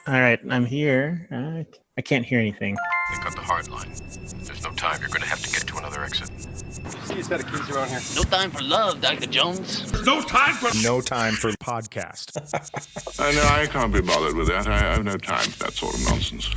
All right, I'm here. I can't hear anything. They cut the hard line. There's no time. You're going to have to get to another exit. He's got a keys around here. No time for love, Dr. Jones. No time for podcast. I know I can't be bothered with that. I have no time for that sort of nonsense.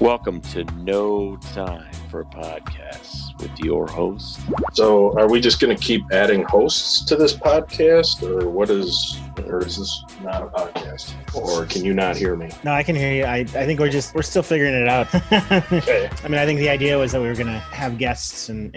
Welcome to No Time for Podcasts with your host. So are we just going to keep adding hosts to this podcast, or is this not a podcast? Or can you not hear me? No, I can hear you. I think we're still figuring it out. Okay. I mean, I think the idea was that we were going to have guests and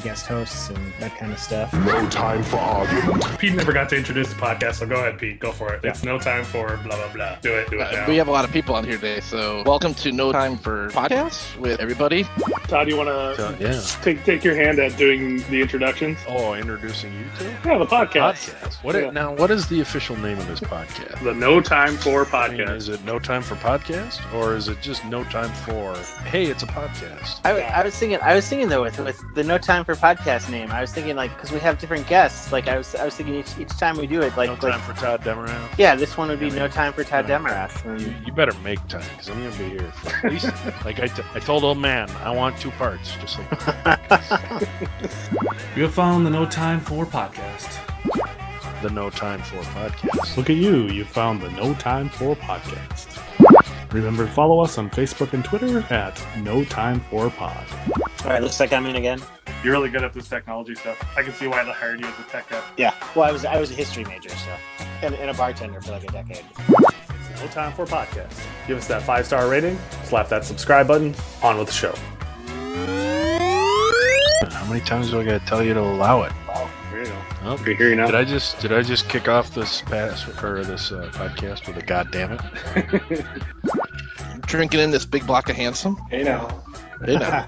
guest hosts and that kind of stuff. No time for argument. Pete never got to introduce the podcast, so go ahead, Pete. Go for it. It's no time for blah, blah, blah. Do it now. We have a lot of people on here today, so welcome to No Time for Podcasts with everybody. Todd, you want to take your hand at doing the introductions? Oh, introducing you two? Yeah, the podcast. Now, what is the official name of this podcast? The No Time For I mean, Podcast. is it No Time for Podcast, or is it just No Time for? Hey, it's a podcast. I was thinking though with the No Time for Podcast name. I was thinking because we have different guests. Like I was thinking each time we do it, No Time for Todd Demarath. Yeah, this one would be No Time for Todd Demarath. You better make time, because I'm gonna be here for at least. Like I told old man, I want 2 parts, just like. You have found the No Time For podcast. The No Time for Podcast. Look at you. You found the No Time For podcast. Remember to follow us on Facebook and Twitter at No Time For Pod. All right, looks like I'm in again. You're really good at this technology stuff. I can see why they hired you as a tech guy. Yeah. Well, I was a history major, so and a bartender for like a decade. No Time For Podcast. Give us that 5-star rating. Slap that subscribe button. On with the show. How many times do I gotta tell you to allow it? Oh, there you go. Oh, We're here now. Did I just kick off this podcast with a goddamn it? Drinking in this big block of handsome. Hey now. Hey now.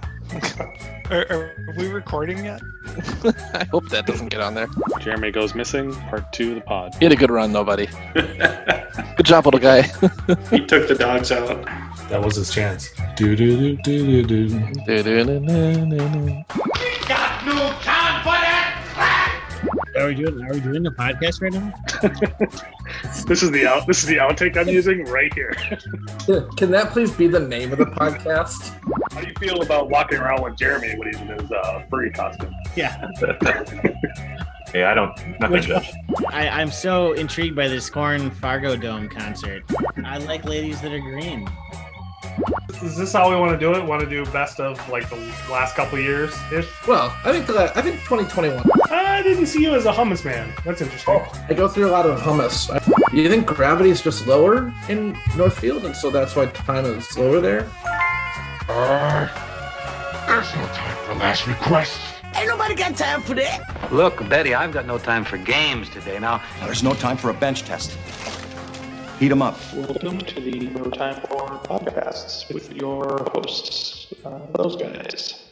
Are we recording yet? I hope that doesn't get on there. Jeremy Goes Missing, part 2 of the pod. You had a good run, nobody. Good job, little guy. He took the dogs out. That was his chance. Do do do do do do. Got no time for that. Are we doing the podcast right now? This is the outtake I'm using right here. Can that please be the name of the podcast? How do you feel about walking around with Jeremy when he's in his furry costume? Yeah. Hey, I'm so intrigued by this Korn Fargo Dome concert. I like ladies that are green. Is this how we want to do it? Want to do best of like the last couple years ish? Well, I think 2021. I didn't see you as a hummus man. That's interesting. I go through a lot of hummus. You think gravity is just lower in Northfield, and so that's why time is slower there? There's no time for last requests. Ain't nobody got time for that. Look, Betty, I've got no time for games today. Now, There's no time for a bench test. Heat 'em up. Welcome to the No Time For Podcasts with your hosts, those guys.